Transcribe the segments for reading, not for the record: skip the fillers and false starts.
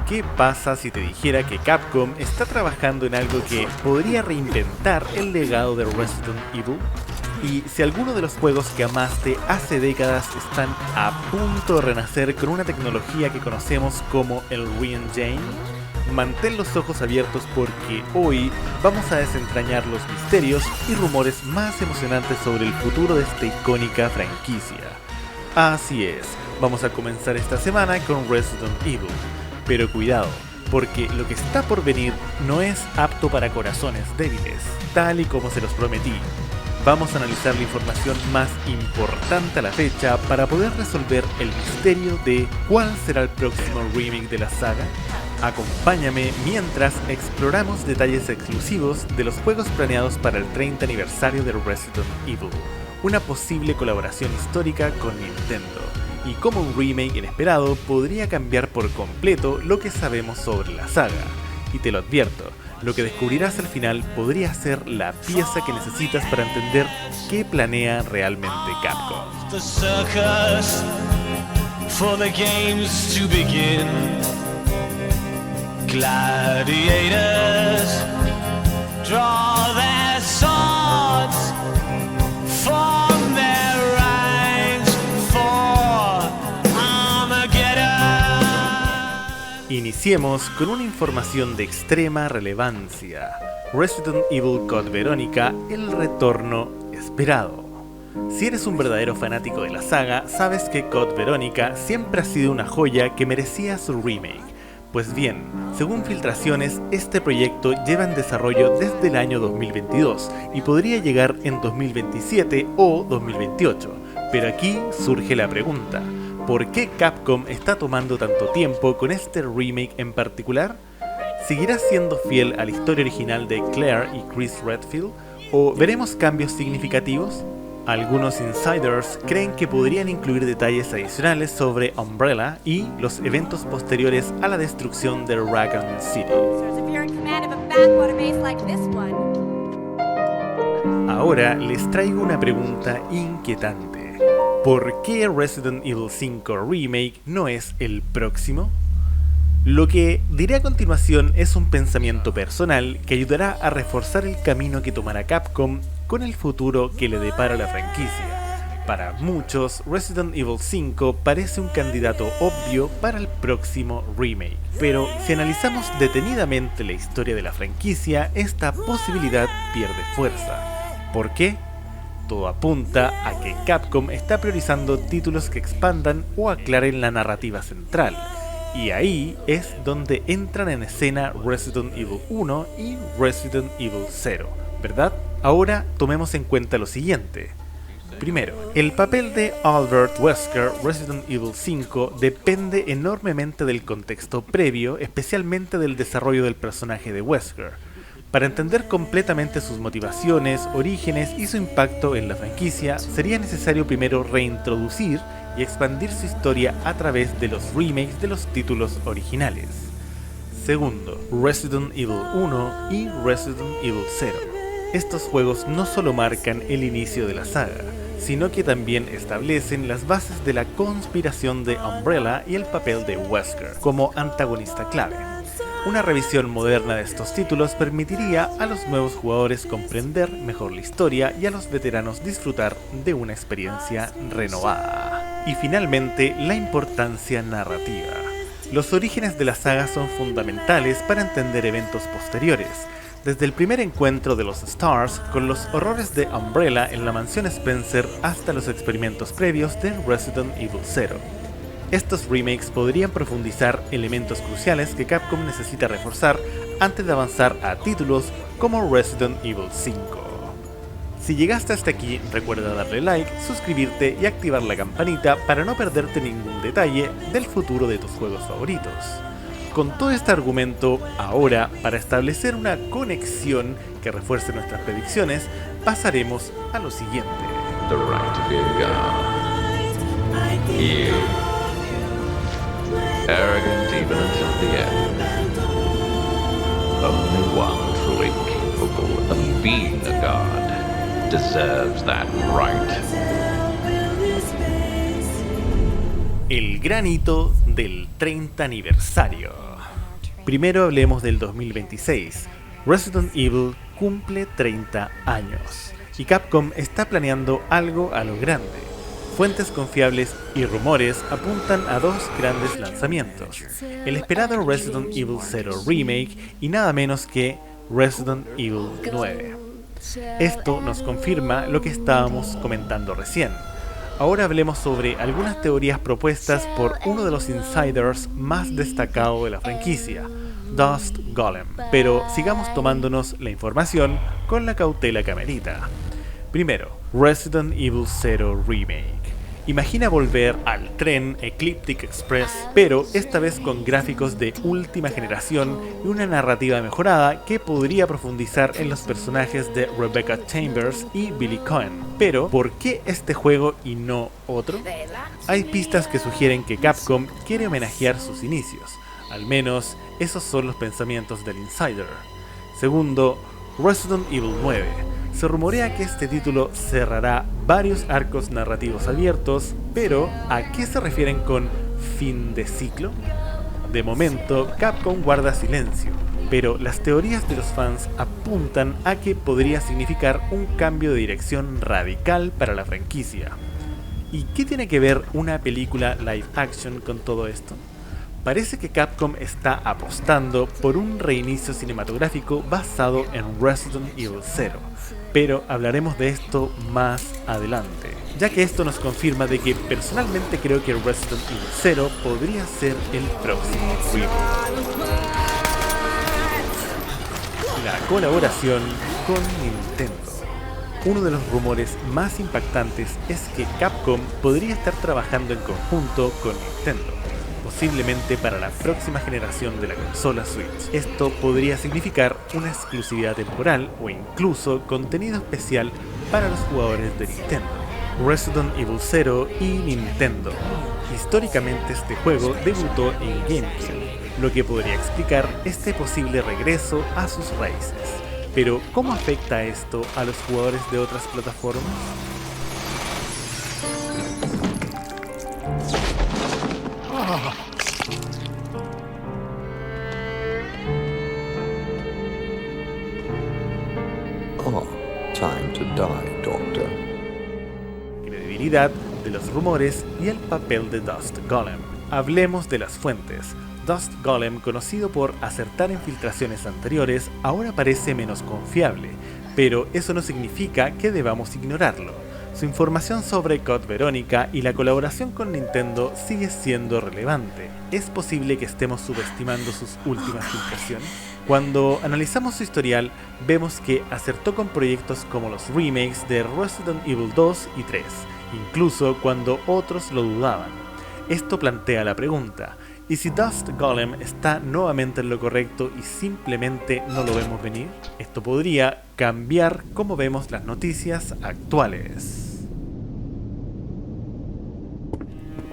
¿Qué pasa si te dijera que Capcom está trabajando en algo que podría reinventar el legado de Resident Evil? Y si alguno de los juegos que amaste hace décadas están a punto de renacer con una tecnología que conocemos como el Re-Engine, mantén los ojos abiertos porque hoy vamos a desentrañar los misterios y rumores más emocionantes sobre el futuro de esta icónica franquicia. Así es, vamos a comenzar esta semana con Resident Evil. Pero cuidado, porque lo que está por venir no es apto para corazones débiles, tal y como se los prometí. Vamos a analizar la información más importante a la fecha para poder resolver el misterio de cuál será el próximo remake de la saga. Acompáñame mientras exploramos detalles exclusivos de los juegos planeados para el 30 aniversario de Resident Evil, una posible colaboración histórica con Nintendo, y cómo un remake inesperado podría cambiar por completo lo que sabemos sobre la saga. Y te lo advierto, lo que descubrirás al final podría ser la pieza que necesitas para entender qué planea realmente Capcom. The circus for the games to begin. Gladiators draw their swords from their ranks for Armageddon. Iniciemos con una información de extrema relevancia. Resident Evil Code Veronica, el retorno esperado. Si eres un verdadero fanático de la saga, sabes que Code Veronica siempre ha sido una joya que merecía su remake. Pues bien, según filtraciones, este proyecto lleva en desarrollo desde el año 2022 y podría llegar en 2027 o 2028. Pero aquí surge la pregunta: ¿por qué Capcom está tomando tanto tiempo con este remake en particular? ¿Seguirá siendo fiel a la historia original de Claire y Chris Redfield? ¿O veremos cambios significativos? Algunos insiders creen que podrían incluir detalles adicionales sobre Umbrella y los eventos posteriores a la destrucción de Raccoon City. Ahora les traigo una pregunta inquietante. ¿Por qué Resident Evil 5 Remake no es el próximo? Lo que diré a continuación es un pensamiento personal que ayudará a reforzar el camino que tomará Capcom con el futuro que le depara la franquicia. Para muchos, Resident Evil 5 parece un candidato obvio para el próximo remake, pero si analizamos detenidamente la historia de la franquicia, esta posibilidad pierde fuerza. ¿Por qué? Todo apunta a que Capcom está priorizando títulos que expandan o aclaren la narrativa central, y ahí es donde entran en escena Resident Evil 1 y Resident Evil 0, ¿verdad? Ahora tomemos en cuenta lo siguiente. Primero, el papel de Albert Wesker Resident Evil 5 depende enormemente del contexto previo, especialmente del desarrollo del personaje de Wesker. Para entender completamente sus motivaciones, orígenes y su impacto en la franquicia, sería necesario primero reintroducir y expandir su historia a través de los remakes de los títulos originales. Segundo, Resident Evil 1 y Resident Evil 0. Estos juegos no solo marcan el inicio de la saga, sino que también establecen las bases de la conspiración de Umbrella y el papel de Wesker como antagonista clave. Una revisión moderna de estos títulos permitiría a los nuevos jugadores comprender mejor la historia y a los veteranos disfrutar de una experiencia renovada. Y finalmente, la importancia narrativa. Los orígenes de la saga son fundamentales para entender eventos posteriores, desde el primer encuentro de los Stars con los horrores de Umbrella en la mansión Spencer hasta los experimentos previos de Resident Evil 0. Estos remakes podrían profundizar elementos cruciales que Capcom necesita reforzar antes de avanzar a títulos como Resident Evil 5. Si llegaste hasta aquí, recuerda darle like, suscribirte y activar la campanita para no perderte ningún detalle del futuro de tus juegos favoritos. Con todo este argumento, ahora, para establecer una conexión que refuerce nuestras predicciones, pasaremos a lo siguiente. The right to be a god. You. Arrogant even until the end. Only one truly capable of being a god deserves that right. El gran hito del 30 aniversario. Primero hablemos del 2026. Resident Evil cumple 30 años y Capcom está planeando algo a lo grande. Fuentes confiables y rumores apuntan a dos grandes lanzamientos: el esperado Resident Evil 0 Remake y nada menos que Resident Evil 9. Esto nos confirma lo que estábamos comentando recién. Ahora hablemos sobre algunas teorías propuestas por uno de los insiders más destacados de la franquicia, Dust Golem. Pero sigamos tomándonos la información con la cautela que amerita. Primero, Resident Evil 0 Remake. Imagina volver al tren Ecliptic Express, pero esta vez con gráficos de última generación y una narrativa mejorada que podría profundizar en los personajes de Rebecca Chambers y Billy Cohen. Pero, ¿por qué este juego y no otro? Hay pistas que sugieren que Capcom quiere homenajear sus inicios. Al menos, esos son los pensamientos del insider. Segundo, Resident Evil 9. Se rumorea que este título cerrará varios arcos narrativos abiertos, pero ¿a qué se refieren con fin de ciclo? De momento, Capcom guarda silencio, pero las teorías de los fans apuntan a que podría significar un cambio de dirección radical para la franquicia. ¿Y qué tiene que ver una película live action con todo esto? Parece que Capcom está apostando por un reinicio cinematográfico basado en Resident Evil 0, pero hablaremos de esto más adelante, ya que esto nos confirma de que personalmente creo que Resident Evil 0 podría ser el próximo remake. La colaboración con Nintendo. Uno de los rumores más impactantes es que Capcom podría estar trabajando en conjunto con Nintendo, posiblemente para la próxima generación de la consola Switch. Esto podría significar una exclusividad temporal o incluso contenido especial para los jugadores de Nintendo. Resident Evil 0 y Nintendo. Históricamente este juego debutó en GameCube, lo que podría explicar este posible regreso a sus raíces. Pero, ¿cómo afecta esto a los jugadores de otras plataformas? Time to die, Doctor. Credibilidad de los rumores y el papel de Dust Golem. Hablemos de las fuentes. Dust Golem, conocido por acertar en filtraciones anteriores, ahora parece menos confiable, pero eso no significa que debamos ignorarlo. Su información sobre Code Veronica y la colaboración con Nintendo sigue siendo relevante. ¿Es posible que estemos subestimando sus últimas filtraciones? Cuando analizamos su historial, vemos que acertó con proyectos como los remakes de Resident Evil 2 y 3, incluso cuando otros lo dudaban. Esto plantea la pregunta: ¿y si Dust Golem está nuevamente en lo correcto y simplemente no lo vemos venir? Esto podría cambiar cómo vemos las noticias actuales.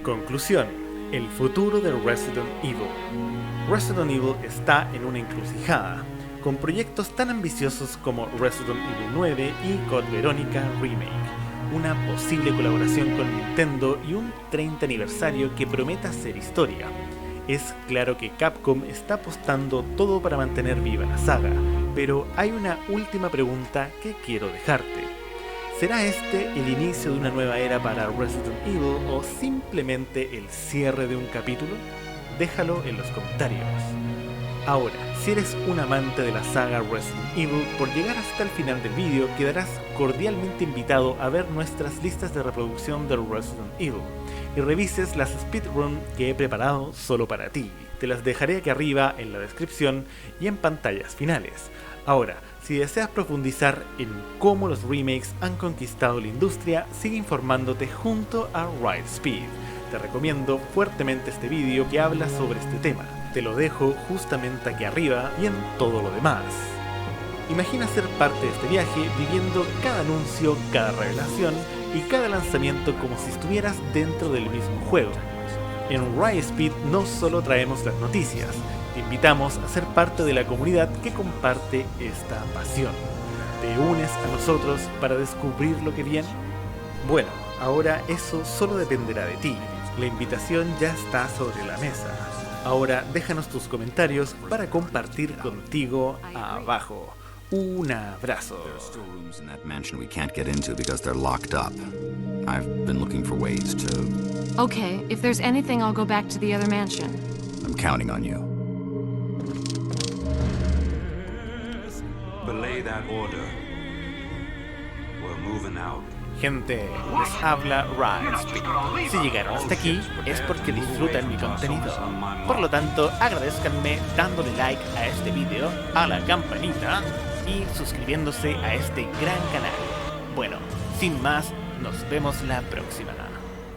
Conclusión: el futuro de Resident Evil. Resident Evil está en una encrucijada, con proyectos tan ambiciosos como Resident Evil 9 y Code Veronica Remake, una posible colaboración con Nintendo y un 30 aniversario que prometa ser historia. Es claro que Capcom está apostando todo para mantener viva la saga, pero hay una última pregunta que quiero dejarte. ¿Será este el inicio de una nueva era para Resident Evil o simplemente el cierre de un capítulo? Déjalo en los comentarios. Ahora, si eres un amante de la saga Resident Evil, por llegar hasta el final del vídeo quedarás cordialmente invitado a ver nuestras listas de reproducción de Resident Evil y revises las speedrun que he preparado solo para ti. Te las dejaré aquí arriba en la descripción y en pantallas finales. Ahora, si deseas profundizar en cómo los remakes han conquistado la industria, sigue informándote junto a Ride Speed. Te recomiendo fuertemente este vídeo que habla sobre este tema. Te lo dejo justamente aquí arriba y en todo lo demás. Imagina ser parte de este viaje viviendo cada anuncio, cada revelación y cada lanzamiento como si estuvieras dentro del mismo juego. En Ride Speed no solo traemos las noticias, te invitamos a ser parte de la comunidad que comparte esta pasión. ¿Te unes a nosotros para descubrir lo que viene? Bueno, ahora eso solo dependerá de ti. La invitación ya está sobre la mesa. Ahora déjanos tus comentarios para compartir contigo abajo. Un abrazo. There are still rooms in that mansion we can't get into because they're locked up. I've been looking for ways to... Okay, if there's anything, I'll go back to the other mansion. I'm counting on you. Belay that order. We're moving out. Gente, les habla Riot. Si llegaron hasta aquí es porque disfrutan mi contenido. Por lo tanto, agradezcanme dándole like a este video, a la campanita y suscribiéndose a este gran canal. Bueno, sin más, nos vemos la próxima.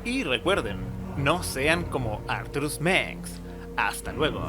Y recuerden, no sean como Arthurus Mengs. Hasta luego.